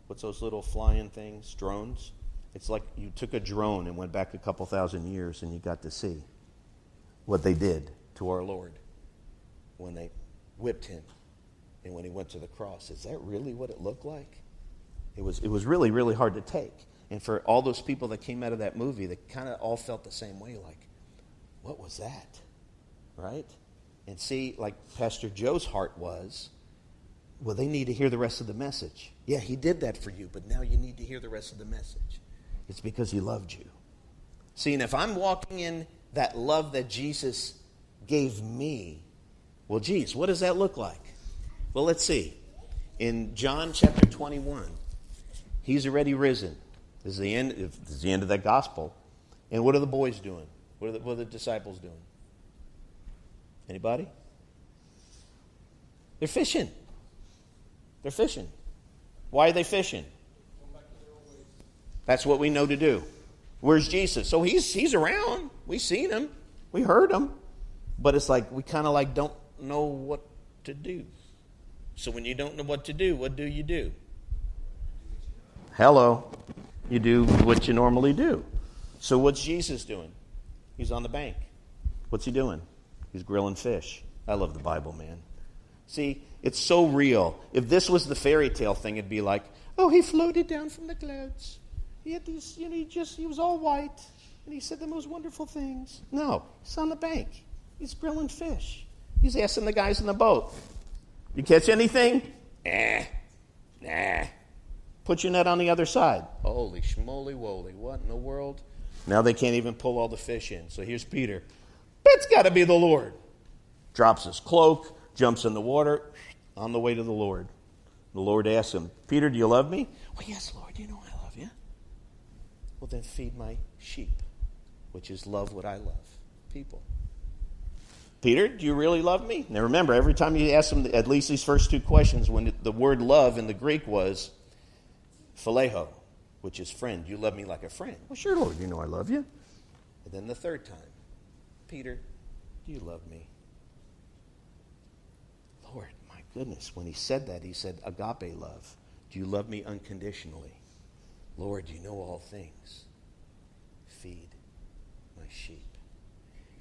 what's those little flying things? Drones? It's like you took a drone and went back a couple thousand years and you got to see what they did to our Lord when they whipped him and when he went to the cross. Is that really what it looked like? It was really, really hard to take. And for all those people that came out of that movie, they kind of all felt the same way, like, what was that? Right? And see, like Pastor Joe's heart was, well, they need to hear the rest of the message. Yeah, he did that for you, but now you need to hear the rest of the message. It's because he loved you. See, and if I'm walking in that love that Jesus gave me, well, geez, what does that look like? Well, let's see. In John chapter 21, he's already risen. This is the end of that gospel. And what are the boys doing? What are the disciples doing? Anybody? They're fishing. They're fishing. Why are they fishing? That's what we know to do. Where's Jesus? So he's around. We've seen him. We heard him. But it's like we kind of like don't know what to do. So when you don't know what to do, what do you do? Hello. You do what you normally do. So what's Jesus doing? He's on the bank. What's he doing? He's grilling fish. I love the Bible, man. See, it's so real. If this was the fairy tale thing, it'd be like, oh, he floated down from the clouds. He had these, he was all white, and he said the most wonderful things. No, he's on the bank. He's grilling fish. He's asking the guys in the boat, you catch anything? Nah. Put your net on the other side. Holy schmoly woly, what in the world? Now they can't even pull all the fish in. So here's Peter. That's got to be the Lord. Drops his cloak, jumps in the water, on the way to the Lord. The Lord asks him, Peter, do you love me? Well, yes, Lord, you know I love you. Well, then feed my sheep, which is love what I love, people. Peter, do you really love me? Now remember, every time you ask him at least these first two questions, when the word love in the Greek was phileo, which is friend. You love me like a friend. Well, sure, Lord, you know I love you. And then the third time, Peter, do you love me? Lord, my goodness, when he said that, he said agape love. Do you love me unconditionally? Lord, you know all things. Feed my sheep.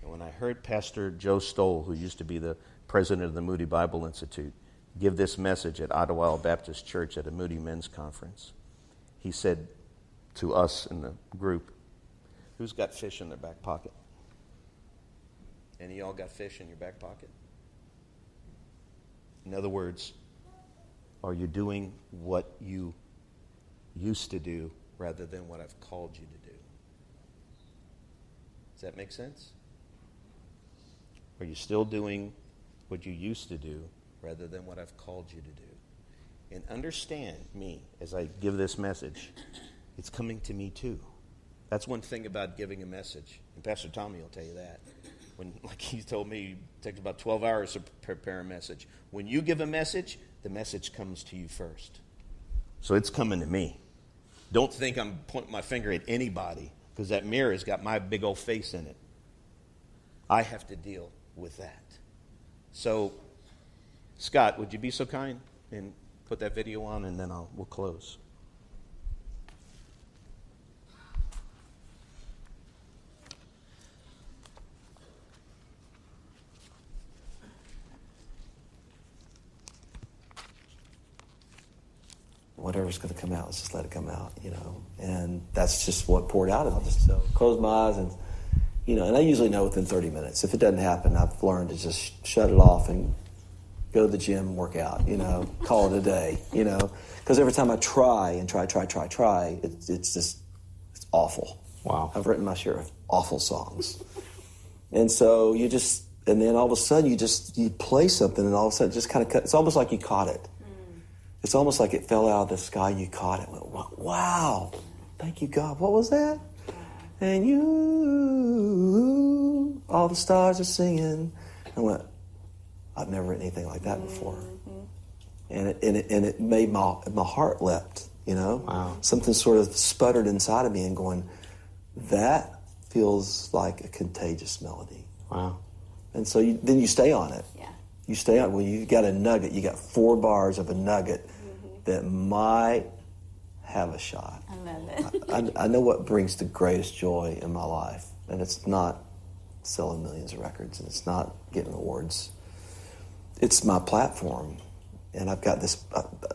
And when I heard Pastor Joe Stoll, who used to be the president of the Moody Bible Institute, give this message at Ottawa Baptist Church at a Moody Men's Conference, he said to us in the group, who's got fish in their back pocket? Any of y'all got fish in your back pocket? In other words, are you doing what you used to do rather than what I've called you to do? Does that make sense? Are you still doing what you used to do rather than what I've called you to do? And understand me as I give this message. It's coming to me too. That's one thing about giving a message. And Pastor Tommy will tell you that. When, like he told me, it takes about 12 hours to prepare a message. When you give a message, the message comes to you first. So it's coming to me. Don't think I'm pointing my finger at anybody, because that mirror's got my big old face in it. I have to deal with that. So, Scott, would you be so kind and put that video on, and then we'll close. Whatever's going to come out, let's just let it come out, And that's just what poured out of me. So close my eyes and, and I usually know within 30 minutes. If it doesn't happen, I've learned to just shut it off and go to the gym and work out, call it a day, Because every time I try, it's awful. Wow. I've written my share of awful songs. And so and then all of a sudden you play something and all of a sudden it just kind of it's almost like you caught it. It's almost like it fell out of the sky. You caught it. Went, wow. Thank you, God. What was that? And all the stars are singing. I went, I've never written anything like that before. And it made my heart leapt, Wow. Something sort of sputtered inside of me and going, that feels like a contagious melody. Wow. And so then you stay on it. Yeah. You stay on. Well, you got a nugget. You got 4 bars of a nugget. that might have a shot. I love it. I know what brings the greatest joy in my life, and it's not selling millions of records, and it's not getting awards. It's my platform, and I've got this,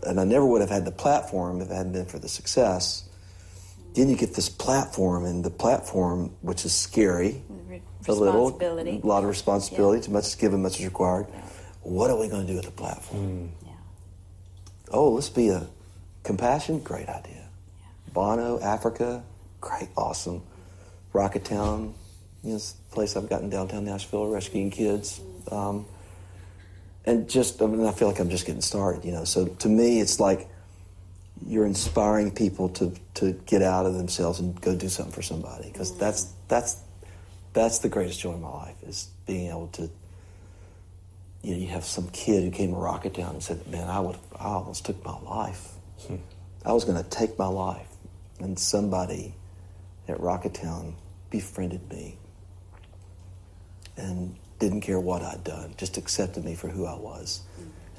and I never would have had the platform if it hadn't been for the success. Then you get this platform, and the platform, which is scary, a lot of responsibility, too much is given, much is required. Yeah. What are we going to do with the platform? Yeah. Oh, let's be a Compassion, great idea. Yeah. Bono, Africa, great, awesome. Rocketown, this place I've got in downtown Nashville, rescuing kids. And just, I feel like I'm just getting started, So to me, it's like you're inspiring people to get out of themselves and go do something for somebody. Because that's the greatest joy in my life, is being able to, you have some kid who came to Rocketown and said, man, I almost took my life. I was going to take my life. And somebody at Rocketown befriended me and didn't care what I'd done, just accepted me for who I was.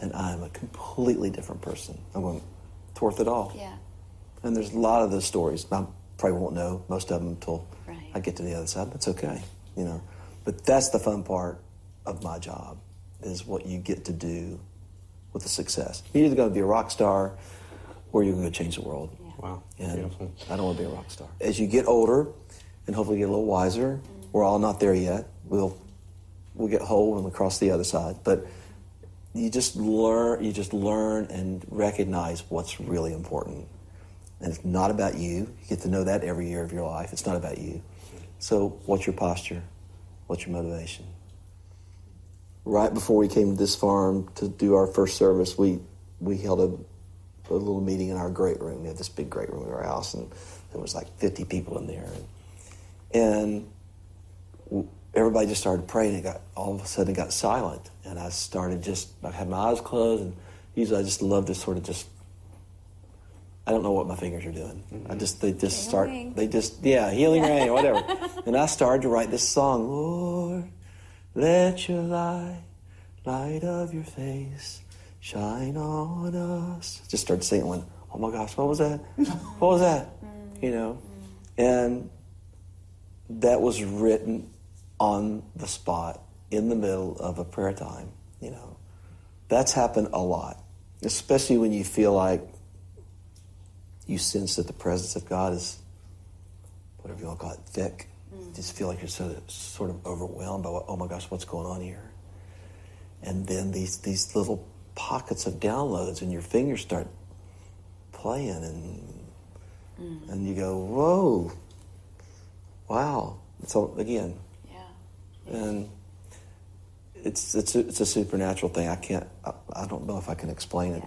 And I'm a completely different person. I'm going, it's worth it all. Yeah. And there's a lot of those stories. I probably won't know most of them until I get to the other side. That's okay, But that's the fun part of my job, is what you get to do with the success. You're either going to be a rock star or you're going to change the world. Yeah. Wow. And beautiful. I don't want to be a rock star. As you get older and hopefully get a little wiser, we're all not there yet. We'll get whole when we cross the other side. But you just learn and recognize what's really important. And it's not about you. You get to know that every year of your life. It's not about you. So what's your posture? What's your motivation? Right before we came to this farm to do our first service, we held a little meeting in our great room. We had this big great room in our house, and there was like 50 people in there. And everybody just started praying. All of a sudden it got silent. And I had my eyes closed, and usually I just love to sort of I don't know what my fingers are doing. Healing. Healing rain or whatever. And I started to write this song, Lord, let your light of your face shine on us. Just started singing, went, oh my gosh, what was that? What was that? And that was written on the spot in the middle of a prayer time, That's happened a lot, especially when you feel like you sense that the presence of God is, whatever you want to call it, thick. You just feel like you're sort of overwhelmed by, oh my gosh, what's going on here? And then these little pockets of downloads and your fingers start playing and you go, whoa, wow. So again, and it's a supernatural thing. I don't know if I can explain it,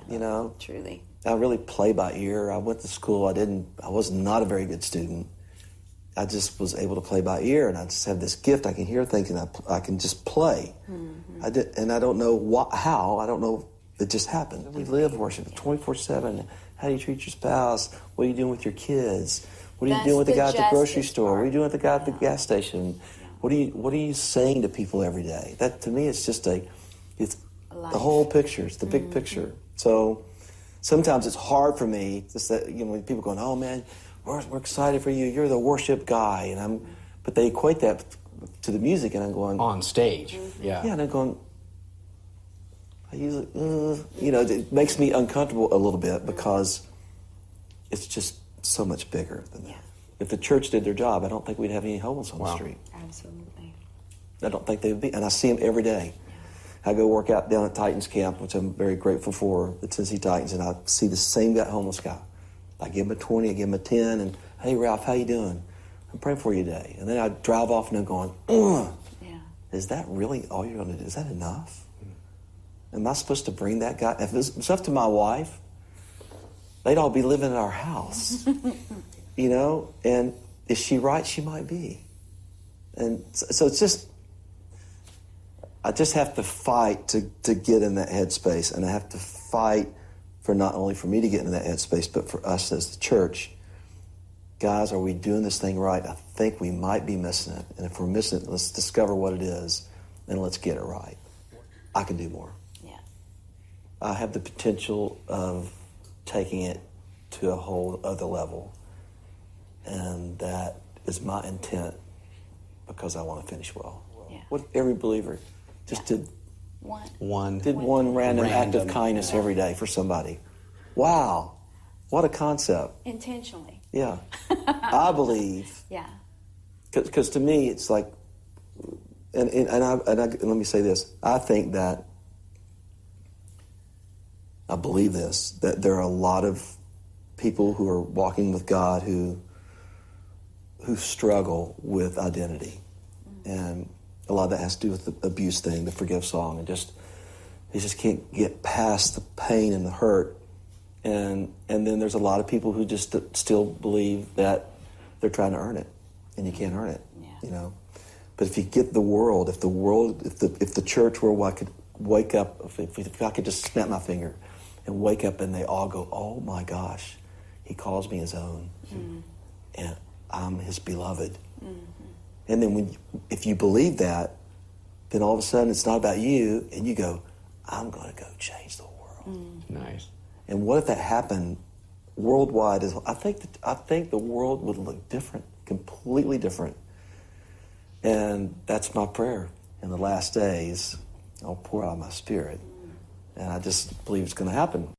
Truly. I really play by ear. I went to school. I was not a very good student. I just was able to play by ear, and I just have this gift. I can hear things, and I can just play. Mm-hmm. And I don't know how. I don't know. It just happened. We live worship 24/7. How do you treat your spouse? What are you doing with your kids? What are you doing with the guy at the grocery store? What are you doing with the guy at the gas station? Yeah. What are you saying to people every day? That to me, it's just it's the whole picture. It's the big picture. So sometimes it's hard for me to say, when people going, oh man, we're excited for you. You're the worship guy, but they equate that to the music, and I'm going on stage. Yeah. Yeah, and I'm going. I usually, it makes me uncomfortable a little bit because it's just so much bigger than that. Yeah. If the church did their job, I don't think we'd have any homeless on the street. Absolutely. I don't think they would be, and I see them every day. I go work out down at Titans Camp, which I'm very grateful for, the Tennessee Titans, and I see the same homeless guy. I give him a 20, I give him a 10, and, hey, Ralph, how you doing? I'm praying for you today. And then I drive off and I'm going, is that really all you're going to do? Is that enough? Am I supposed to bring that guy? If it's up to my wife, they'd all be living in our house, and is she right? She might be. And so it's just, I just have to fight to get in that headspace, and I have to fight for not only for me to get in that headspace, but for us as the church. Guys, are we doing this thing right? I think we might be missing it. And if we're missing it, let's discover what it is, and let's get it right. I can do more. Yeah. I have the potential of taking it to a whole other level. And that is my intent, because I want to finish well. Yeah. What every believer just did one random act of kindness every day for somebody. Wow, what a concept. Intentionally. Yeah. I believe, Yeah. because to me it's like, and let me say this, I think that, I believe this, that there are a lot of people who are walking with God who struggle with identity. And a lot of that has to do with the abuse thing, the forgive song, and they just can't get past the pain and the hurt. And then there's a lot of people who just still believe that they're trying to earn it, and you can't earn it. Yeah. You know. But if you get the world, if the church where I could wake up, if I could just snap my finger and wake up and they all go, oh my gosh, he calls me his own, and I'm his beloved. And then if you believe that, then all of a sudden it's not about you, and you go, I'm going to go change the world. Nice. And what if that happened worldwide? I think the world would look different, completely different. And that's my prayer. In the last days, I'll pour out my spirit. And I just believe it's going to happen.